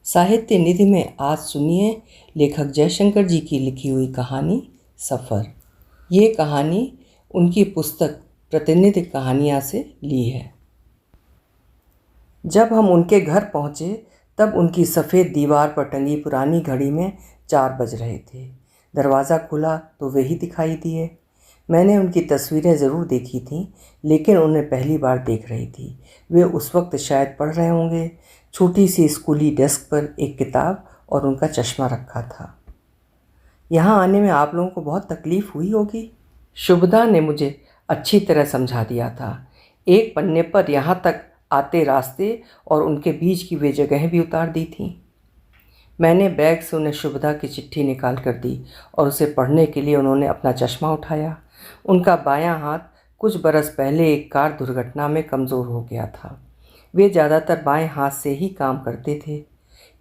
साहित्य निधि में आज सुनिए लेखक जयशंकर जी की लिखी हुई कहानी सफ़र। ये कहानी उनकी पुस्तक प्रतिनिधि कहानियाँ से ली है। जब हम उनके घर पहुँचे तब उनकी सफ़ेद दीवार पर टंगी पुरानी घड़ी में 4 बज रहे थे। दरवाज़ा खुला तो वे ही दिखाई दिए। मैंने उनकी तस्वीरें ज़रूर देखी थीं, लेकिन उन्हें पहली बार देख रही थी। वे उस वक्त शायद पढ़ रहे होंगे। छोटी सी स्कूली डेस्क पर एक किताब और उनका चश्मा रखा था। यहाँ आने में आप लोगों को बहुत तकलीफ़ हुई होगी, शुभदा ने मुझे अच्छी तरह समझा दिया था। एक पन्ने पर यहाँ तक आते रास्ते और उनके बीच की वे जगहें भी उतार दी थीं। मैंने बैग से उन्हें शुभदा की चिट्ठी निकाल कर दी और उसे पढ़ने के लिए उन्होंने अपना चश्मा उठाया। उनका बायां हाथ कुछ बरस पहले एक कार दुर्घटना में कमज़ोर हो गया था। वे ज़्यादातर बाएं हाथ से ही काम करते थे।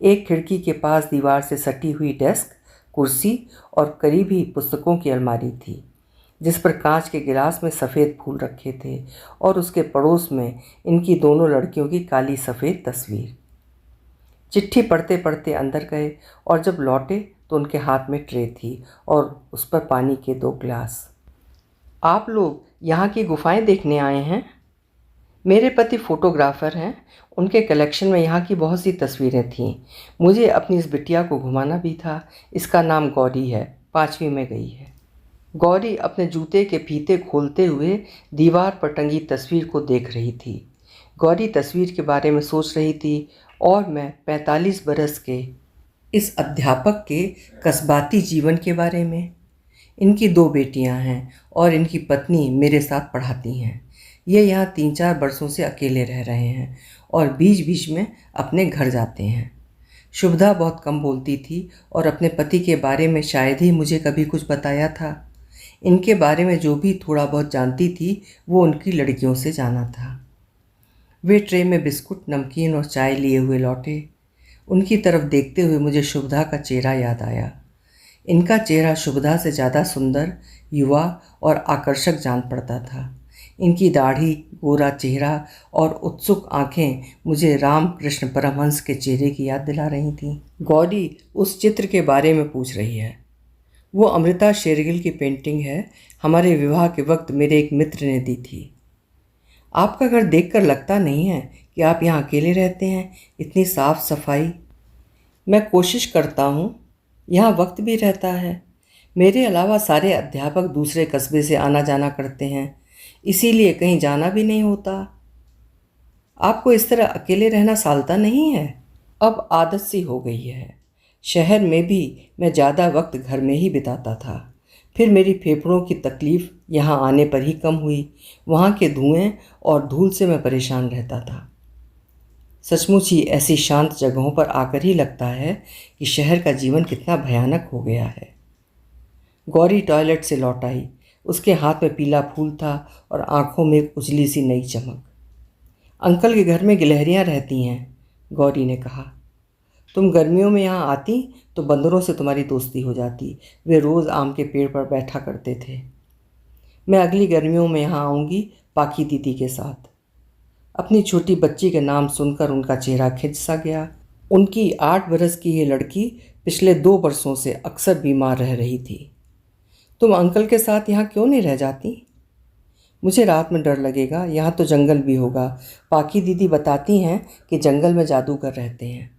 एक खिड़की के पास दीवार से सटी हुई डेस्क, कुर्सी और करीब ही पुस्तकों की अलमारी थी, जिस पर कांच के गिलास में सफ़ेद फूल रखे थे और उसके पड़ोस में इनकी दोनों लड़कियों की काली सफ़ेद तस्वीर। चिट्ठी पढ़ते पढ़ते अंदर गए और जब लौटे तो उनके हाथ में ट्रे थी और उस पर पानी के 2 गिलास। आप लोग यहाँ की गुफाएं देखने आए हैं? मेरे पति फ़ोटोग्राफ़र हैं। उनके कलेक्शन में यहाँ की बहुत सी तस्वीरें थीं। मुझे अपनी इस बिटिया को घुमाना भी था। इसका नाम गौरी है, 5वीं में गई है। गौरी अपने जूते के फीते खोलते हुए दीवार पर टंगी तस्वीर को देख रही थी। गौरी तस्वीर के बारे में सोच रही थी और मैं 45 बरस के इस अध्यापक के कस्बाती जीवन के बारे में। इनकी 2 बेटियां हैं और इनकी पत्नी मेरे साथ पढ़ाती हैं। ये यहाँ 3-4 वर्षों से अकेले रह रहे हैं और बीच बीच में अपने घर जाते हैं। शुभदा बहुत कम बोलती थी और अपने पति के बारे में शायद ही मुझे कभी कुछ बताया था। इनके बारे में जो भी थोड़ा बहुत जानती थी वो उनकी लड़कियों से जाना था। वे ट्रे में बिस्कुट, नमकीन और चाय लिए हुए लौटे। उनकी तरफ देखते हुए मुझे शुभदा का चेहरा याद आया। इनका चेहरा शुभदा से ज़्यादा सुंदर, युवा और आकर्षक जान पड़ता था। इनकी दाढ़ी, गोरा चेहरा और उत्सुक आंखें मुझे रामकृष्ण परमहंस के चेहरे की याद दिला रही थीं। गौरी उस चित्र के बारे में पूछ रही है। वो अमृता शेरगिल की पेंटिंग है। हमारे विवाह के वक्त मेरे एक मित्र ने दी थी। आपका घर देखकर लगता नहीं है कि आप यहाँ अकेले रहते हैं। इतनी साफ सफाई। मैं कोशिश करता हूँ। यहाँ वक्त भी रहता है। मेरे अलावा सारे अध्यापक दूसरे कस्बे से आना जाना करते हैं, इसीलिए कहीं जाना भी नहीं होता। आपको इस तरह अकेले रहना सालता नहीं है? अब आदत सी हो गई है। शहर में भी मैं ज़्यादा वक्त घर में ही बिताता था। फिर मेरी फेफड़ों की तकलीफ़ यहाँ आने पर ही कम हुई। वहाँ के धुएं और धूल से मैं परेशान रहता था। सचमुच ही ऐसी शांत जगहों पर आकर ही लगता है कि शहर का जीवन कितना भयानक हो गया है। गौरी टॉयलेट से लौट आई। उसके हाथ में पीला फूल था और आंखों में एक उजली सी नई चमक। अंकल के घर में गिलहरियाँ रहती हैं, गौरी ने कहा। तुम गर्मियों में यहाँ आती तो बंदरों से तुम्हारी दोस्ती हो जाती। वे रोज़ आम के पेड़ पर बैठा करते थे। मैं अगली गर्मियों में यहाँ आऊँगी पाकी दीदी के साथ। अपनी छोटी बच्ची के नाम सुनकर उनका चेहरा खिंच सा गया। उनकी 8 बरस की ये लड़की पिछले 2 वर्षों से अक्सर बीमार रह रही थी। तुम अंकल के साथ यहाँ क्यों नहीं रह जाती? मुझे रात में डर लगेगा। यहाँ तो जंगल भी होगा। पाकी दीदी बताती हैं कि जंगल में जादूगर रहते हैं।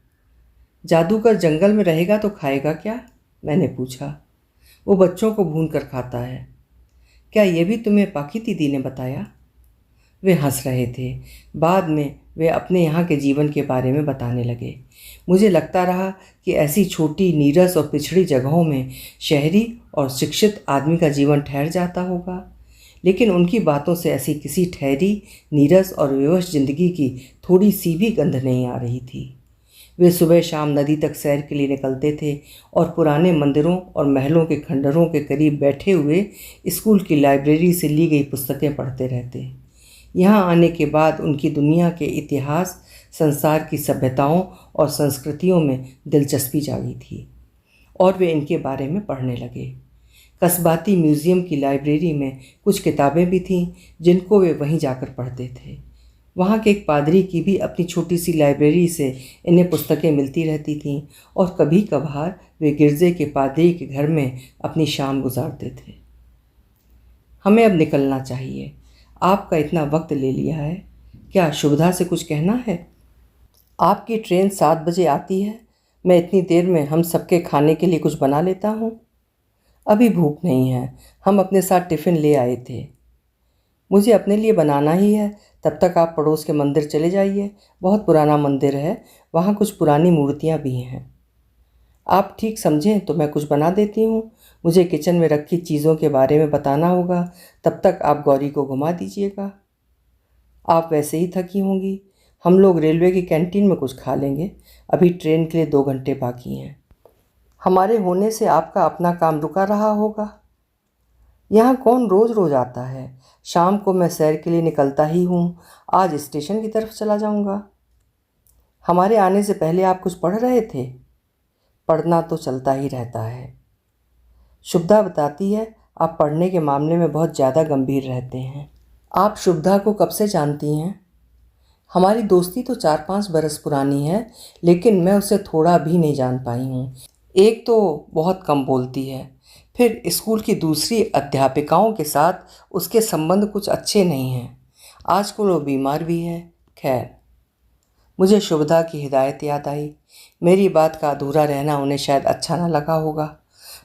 जादूगर जंगल में रहेगा तो खाएगा क्या? मैंने पूछा। वो बच्चों को भून कर खाता है। क्या ये भी तुम्हें पाकी दीदी ने बताया? वे हंस रहे थे। बाद में वे अपने यहाँ के जीवन के बारे में बताने लगे। मुझे लगता रहा कि ऐसी छोटी, नीरस और पिछड़ी जगहों में शहरी और शिक्षित आदमी का जीवन ठहर जाता होगा, लेकिन उनकी बातों से ऐसी किसी ठहरी, नीरस और विवश जिंदगी की थोड़ी सी भी गंध नहीं आ रही थी। वे सुबह शाम नदी तक सैर के लिए निकलते थे और पुराने मंदिरों और महलों के खंडरों के करीब बैठे हुए स्कूल की लाइब्रेरी से ली गई पुस्तकें पढ़ते रहते। यहाँ आने के बाद उनकी दुनिया के इतिहास, संसार की सभ्यताओं और संस्कृतियों में दिलचस्पी जागी थी और वे इनके बारे में पढ़ने लगे। कस्बाती म्यूज़ियम की लाइब्रेरी में कुछ किताबें भी थीं जिनको वे वहीं जाकर पढ़ते थे। वहाँ के एक पादरी की भी अपनी छोटी सी लाइब्रेरी से इन्हें पुस्तकें मिलती रहती थीं और कभी कभार वे गिरजे के पादरी के घर में अपनी शाम गुजारते थे। हमें अब निकलना चाहिए। आपका इतना वक्त ले लिया है। क्या शुभदा से कुछ कहना है? आपकी ट्रेन 7 बजे आती है। मैं इतनी देर में हम सबके खाने के लिए कुछ बना लेता हूँ। अभी भूख नहीं है। हम अपने साथ टिफ़िन ले आए थे। मुझे अपने लिए बनाना ही है। तब तक आप पड़ोस के मंदिर चले जाइए। बहुत पुराना मंदिर है, वहाँ कुछ पुरानी मूर्तियाँ भी हैं। आप ठीक समझें तो मैं कुछ बना देती हूँ। मुझे किचन में रखी चीज़ों के बारे में बताना होगा। तब तक आप गौरी को घुमा दीजिएगा। आप वैसे ही थकी होंगी। हम लोग रेलवे की कैंटीन में कुछ खा लेंगे। अभी ट्रेन के लिए 2 घंटे बाकी हैं। हमारे होने से आपका अपना काम रुका रहा होगा। यहाँ कौन रोज़ रोज़ आता है? शाम को मैं सैर के लिए निकलता ही हूँ। आज स्टेशन की तरफ चला जाऊँगा। हमारे आने से पहले आप कुछ पढ़ रहे थे? पढ़ना तो चलता ही रहता है। शुभदा बताती है आप पढ़ने के मामले में बहुत ज़्यादा गंभीर रहते हैं। आप शुभदा को कब से जानती हैं? हमारी दोस्ती तो 4-5 बरस पुरानी है, लेकिन मैं उसे थोड़ा भी नहीं जान पाई हूँ। एक तो बहुत कम बोलती है, फिर स्कूल की दूसरी अध्यापिकाओं के साथ उसके संबंध कुछ अच्छे नहीं हैं। आजकल वो बीमार भी है। खैर, मुझे शुभदा की हिदायत याद आई। मेरी बात का अधूरा रहना उन्हें शायद अच्छा न लगा होगा।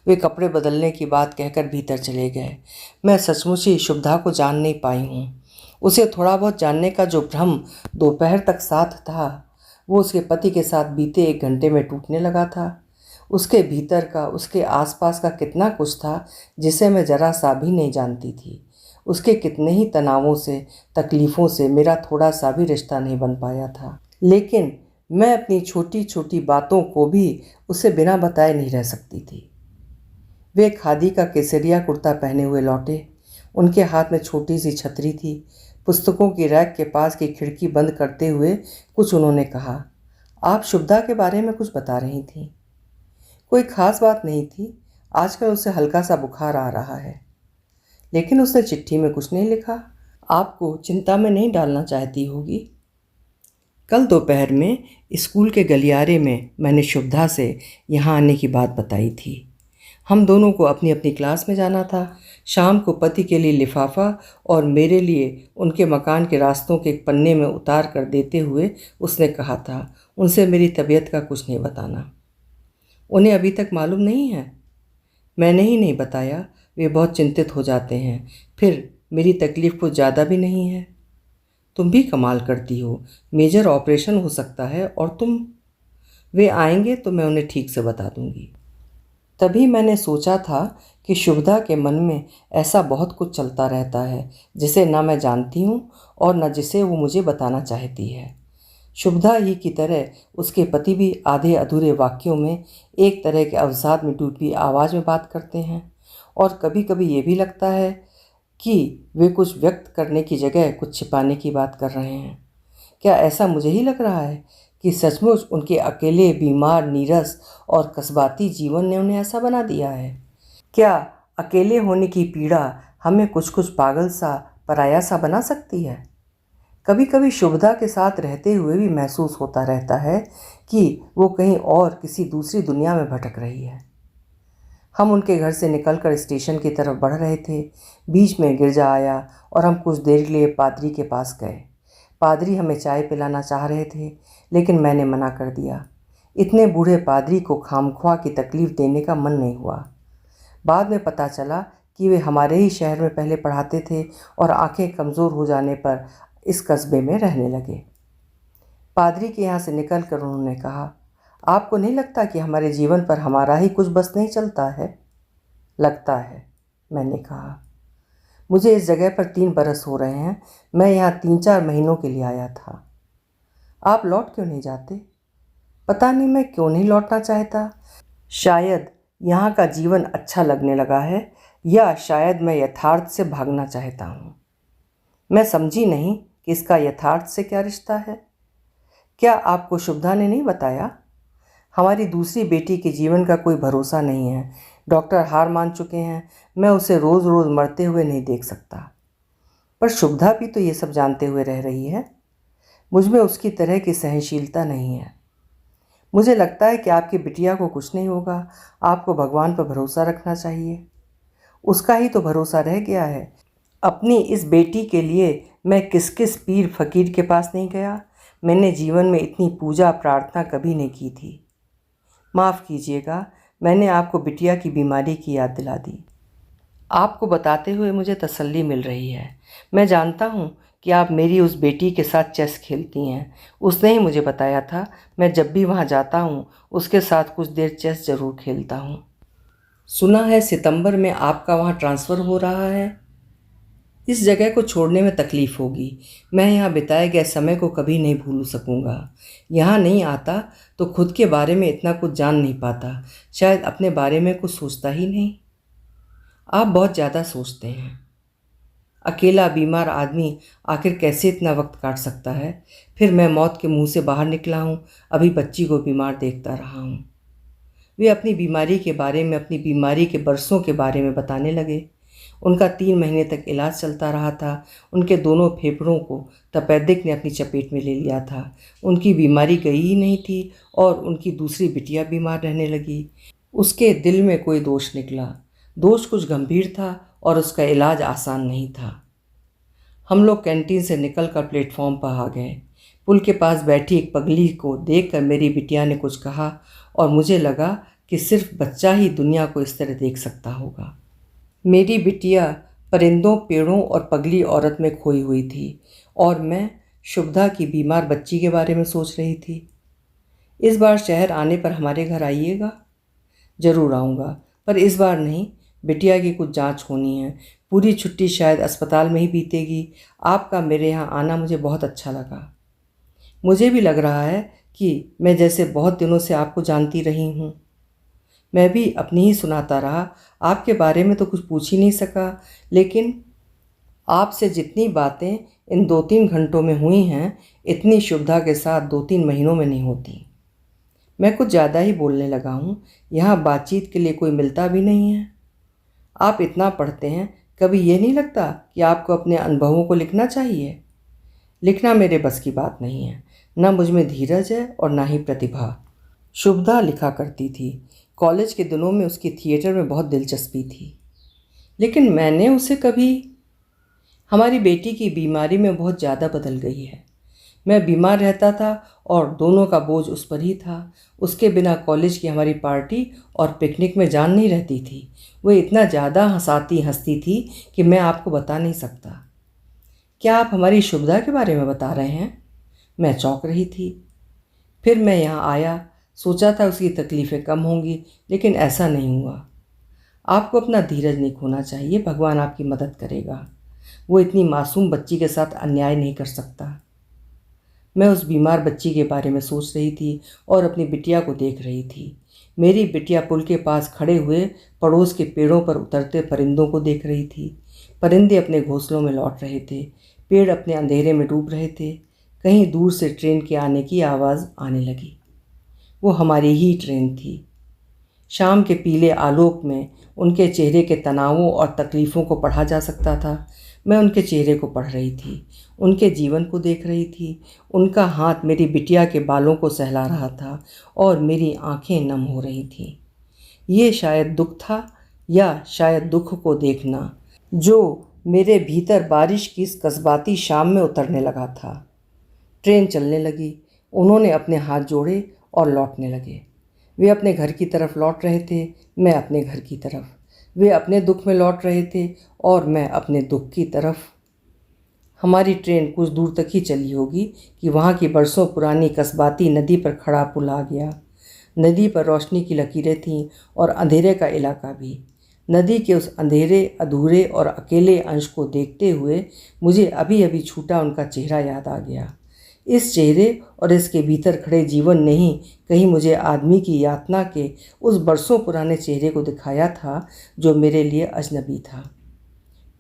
वे कपड़े बदलने की बात कहकर भीतर चले गए। मैं सचमुच ही शुभदा को जान नहीं पाई हूँ। उसे थोड़ा बहुत जानने का जो भ्रम दोपहर तक साथ था, वो उसके पति के साथ बीते 1 घंटे में टूटने लगा था। उसके भीतर का, उसके आसपास का कितना कुछ था जिसे मैं ज़रा सा भी नहीं जानती थी। उसके कितने ही तनावों से, तकलीफ़ों से मेरा थोड़ा सा भी रिश्ता नहीं बन पाया था। लेकिन मैं अपनी छोटी छोटी बातों को भी उसे बिना बताए नहीं रह सकती थी। वे खादी का केसरिया कुर्ता पहने हुए लौटे। उनके हाथ में छोटी सी छतरी थी। पुस्तकों की रैक के पास की खिड़की बंद करते हुए कुछ उन्होंने कहा। आप शुभदा के बारे में कुछ बता रही थीं। कोई खास बात नहीं थी। आजकल उसे हल्का सा बुखार आ रहा है। लेकिन उसने चिट्ठी में कुछ नहीं लिखा। आपको चिंता में नहीं डालना चाहती होगी। कल दोपहर में स्कूल के गलियारे में मैंने शुभदा से यहाँ आने की बात बताई थी। हम दोनों को अपनी अपनी क्लास में जाना था। शाम को पति के लिए लिफाफा और मेरे लिए उनके मकान के रास्तों के एक पन्ने में उतार कर देते हुए उसने कहा था, उनसे मेरी तबीयत का कुछ नहीं बताना। उन्हें अभी तक मालूम नहीं है? मैंने ही नहीं बताया। वे बहुत चिंतित हो जाते हैं। फिर मेरी तकलीफ़ कुछ ज़्यादा भी नहीं है। तुम भी कमाल करती हो। मेजर ऑपरेशन हो सकता है और तुम। वे आएंगे तो मैं उन्हें ठीक से बता दूंगी। तभी मैंने सोचा था कि शुभदा के मन में ऐसा बहुत कुछ चलता रहता है जिसे ना मैं जानती हूँ और न जिसे वो मुझे बताना चाहती है। शुभदा ही की तरह उसके पति भी आधे अधूरे वाक्यों में, एक तरह के अवसाद में डूबी आवाज़ में बात करते हैं और कभी कभी ये भी लगता है कि वे कुछ व्यक्त करने की जगह कुछ छिपाने की बात कर रहे हैं। क्या ऐसा मुझे ही लग रहा है कि सचमुच उनके अकेले, बीमार, नीरस और कस्बाती जीवन ने उन्हें ऐसा बना दिया है? क्या अकेले होने की पीड़ा हमें कुछ कुछ पागल सा, पराया सा बना सकती है? कभी कभी शुभदा के साथ रहते हुए भी महसूस होता रहता है कि वो कहीं और किसी दूसरी दुनिया में भटक रही है। हम उनके घर से निकलकर स्टेशन की तरफ बढ़ रहे थे। बीच में गिरजा आया और हम कुछ देर के लिए पादरी के पास गए। पादरी हमें चाय पिलाना चाह रहे थे, लेकिन मैंने मना कर दिया। इतने बूढ़े पादरी को खामख्वाह की तकलीफ़ देने का मन नहीं हुआ। बाद में पता चला कि वे हमारे ही शहर में पहले पढ़ाते थे और आंखें कमज़ोर हो जाने पर इस कस्बे में रहने लगे। पादरी के यहाँ से निकलकर उन्होंने कहा, आपको नहीं लगता कि हमारे जीवन पर हमारा ही कुछ बस नहीं चलता है? लगता है, मैंने कहा। मुझे इस जगह पर 3 बरस हो रहे हैं। मैं यहाँ 3-4 महीनों के लिए आया था। आप लौट क्यों नहीं जाते? पता नहीं मैं क्यों नहीं लौटना चाहता। शायद यहाँ का जीवन अच्छा लगने लगा है, या शायद मैं यथार्थ से भागना चाहता हूँ। मैं समझी नहीं कि इसका यथार्थ से क्या रिश्ता है। क्या आपको शुभदा ने नहीं बताया? हमारी दूसरी बेटी के जीवन का कोई भरोसा नहीं है। डॉक्टर हार मान चुके हैं। मैं उसे रोज़ रोज़ मरते हुए नहीं देख सकता। पर शुभदा भी तो ये सब जानते हुए रह रही है। मुझ में उसकी तरह की सहनशीलता नहीं है। मुझे लगता है कि आपकी बिटिया को कुछ नहीं होगा, आपको भगवान पर भरोसा रखना चाहिए। उसका ही तो भरोसा रह गया है। अपनी इस बेटी के लिए मैं किस किस पीर फकीर के पास नहीं गया। मैंने जीवन में इतनी पूजा प्रार्थना कभी नहीं की थी। माफ़ कीजिएगा, मैंने आपको बिटिया की बीमारी की याद दिला दी। आपको बताते हुए मुझे तसल्ली मिल रही है। मैं जानता हूँ कि आप मेरी उस बेटी के साथ चेस खेलती हैं। उसने ही मुझे बताया था। मैं जब भी वहाँ जाता हूँ उसके साथ कुछ देर चेस ज़रूर खेलता हूँ। सुना है सितंबर में आपका वहाँ ट्रांसफ़र हो रहा है। इस जगह को छोड़ने में तकलीफ़ होगी। मैं यहाँ बिताए गए समय को कभी नहीं भूल सकूँगा। यहाँ नहीं आता तो खुद के बारे में इतना कुछ जान नहीं पाता। शायद अपने बारे में कुछ सोचता ही नहीं। आप बहुत ज़्यादा सोचते हैं। अकेला बीमार आदमी आखिर कैसे इतना वक्त काट सकता है। फिर मैं मौत के मुंह से बाहर निकला हूँ, अभी बच्ची को बीमार देखता रहा हूँ। वे अपनी बीमारी के बारे में, अपनी बीमारी के बरसों के बारे में बताने लगे। उनका 3 महीने तक इलाज चलता रहा था। उनके दोनों फेफड़ों को तपेदिक ने अपनी चपेट में ले लिया था। उनकी बीमारी गई ही नहीं थी और उनकी दूसरी बिटिया बीमार रहने लगी। उसके दिल में कोई दोष निकला। दोष कुछ गंभीर था और उसका इलाज आसान नहीं था। हम लोग कैंटीन से निकलकर प्लेटफॉर्म पर आ गए। पुल के पास बैठी एक पगली को देखकर मेरी बिटिया ने कुछ कहा और मुझे लगा कि सिर्फ बच्चा ही दुनिया को इस तरह देख सकता होगा। मेरी बिटिया परिंदों, पेड़ों और पगली औरत में खोई हुई थी और मैं शुभदा की बीमार बच्ची के बारे में सोच रही थी। इस बार शहर आने पर हमारे घर आइएगा। ज़रूर आऊँगा, पर इस बार नहीं। बिटिया की कुछ जांच होनी है। पूरी छुट्टी शायद अस्पताल में ही बीतेगी। आपका मेरे यहाँ आना मुझे बहुत अच्छा लगा। मुझे भी लग रहा है कि मैं जैसे बहुत दिनों से आपको जानती रही हूँ। मैं भी अपनी ही सुनाता रहा। आपके बारे में तो कुछ पूछ ही नहीं सका, लेकिन आपसे जितनी बातें इन 2-3 घंटों में हुई हैं, इतनी शुभदा के साथ 2-3 महीनों में नहीं होती। मैं कुछ ज़्यादा ही बोलने लगा हूँ। यहाँ बातचीत के लिए कोई मिलता भी नहीं है। आप इतना पढ़ते हैं, कभी ये नहीं लगता कि आपको अपने अनुभवों को लिखना चाहिए? लिखना मेरे बस की बात नहीं है। न मुझ में धीरज है और ना ही प्रतिभा। शुभदा लिखा करती थी। कॉलेज के दिनों में उसकी थिएटर में बहुत दिलचस्पी थी, लेकिन मैंने उसे कभी। हमारी बेटी की बीमारी में बहुत ज़्यादा बदल गई है। मैं बीमार रहता था और दोनों का बोझ उस पर ही था। उसके बिना कॉलेज की हमारी पार्टी और पिकनिक में जान नहीं रहती थी। वो इतना ज़्यादा हंसती थी कि मैं आपको बता नहीं सकता। क्या आप हमारी शुभदा के बारे में बता रहे हैं? मैं चौंक रही थी। फिर मैं यहाँ आया, सोचा था उसकी तकलीफ़ें कम होंगी, लेकिन ऐसा नहीं हुआ। आपको अपना धीरज नहीं खोना चाहिए। भगवान आपकी मदद करेगा। वो इतनी मासूम बच्ची के साथ अन्याय नहीं कर सकता। मैं उस बीमार बच्ची के बारे में सोच रही थी और अपनी बिटिया को देख रही थी। मेरी बिटिया पुल के पास खड़े हुए पड़ोस के पेड़ों पर उतरते परिंदों को देख रही थी। परिंदे अपने घोंसलों में लौट रहे थे। पेड़ अपने अंधेरे में डूब रहे थे। कहीं दूर से ट्रेन के आने की आवाज़ आने लगी। वो हमारी ही ट्रेन थी। शाम के पीले आलोक में उनके चेहरे के तनावों और तकलीफ़ों को पढ़ा जा सकता था। मैं उनके चेहरे को पढ़ रही थी, उनके जीवन को देख रही थी। उनका हाथ मेरी बिटिया के बालों को सहला रहा था और मेरी आंखें नम हो रही थीं। ये शायद दुख था या शायद दुख को देखना, जो मेरे भीतर बारिश की इस कस्बाती शाम में उतरने लगा था। ट्रेन चलने लगी। उन्होंने अपने हाथ जोड़े और लौटने लगे। वे अपने घर की तरफ लौट रहे थे, मैं अपने घर की तरफ। वे अपने दुख में लौट रहे थे और मैं अपने दुख की तरफ। हमारी ट्रेन कुछ दूर तक ही चली होगी कि वहाँ की बरसों पुरानी कस्बाती नदी पर खड़ा पुल आ गया। नदी पर रोशनी की लकीरें थीं और अंधेरे का इलाका भी। नदी के उस अंधेरे, अधूरे और अकेले अंश को देखते हुए मुझे अभी अभी छूटा उनका चेहरा याद आ गया। इस चेहरे और इसके भीतर खड़े जीवन ने ही कहीं मुझे आदमी की यातना के उस बरसों पुराने चेहरे को दिखाया था जो मेरे लिए अजनबी था।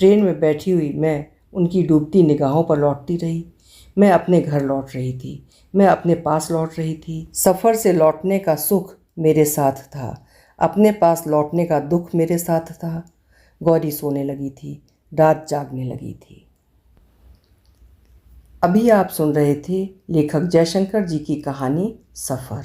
ट्रेन में बैठी हुई मैं उनकी डूबती निगाहों पर लौटती रही। मैं अपने घर लौट रही थी। मैं अपने पास लौट रही थी। सफ़र से लौटने का सुख मेरे साथ था, अपने पास लौटने का दुख मेरे साथ था। गौरी सोने लगी थी, रात जागने लगी थी। अभी आप सुन रहे थे लेखक जयशंकर जी की कहानी सफ़र।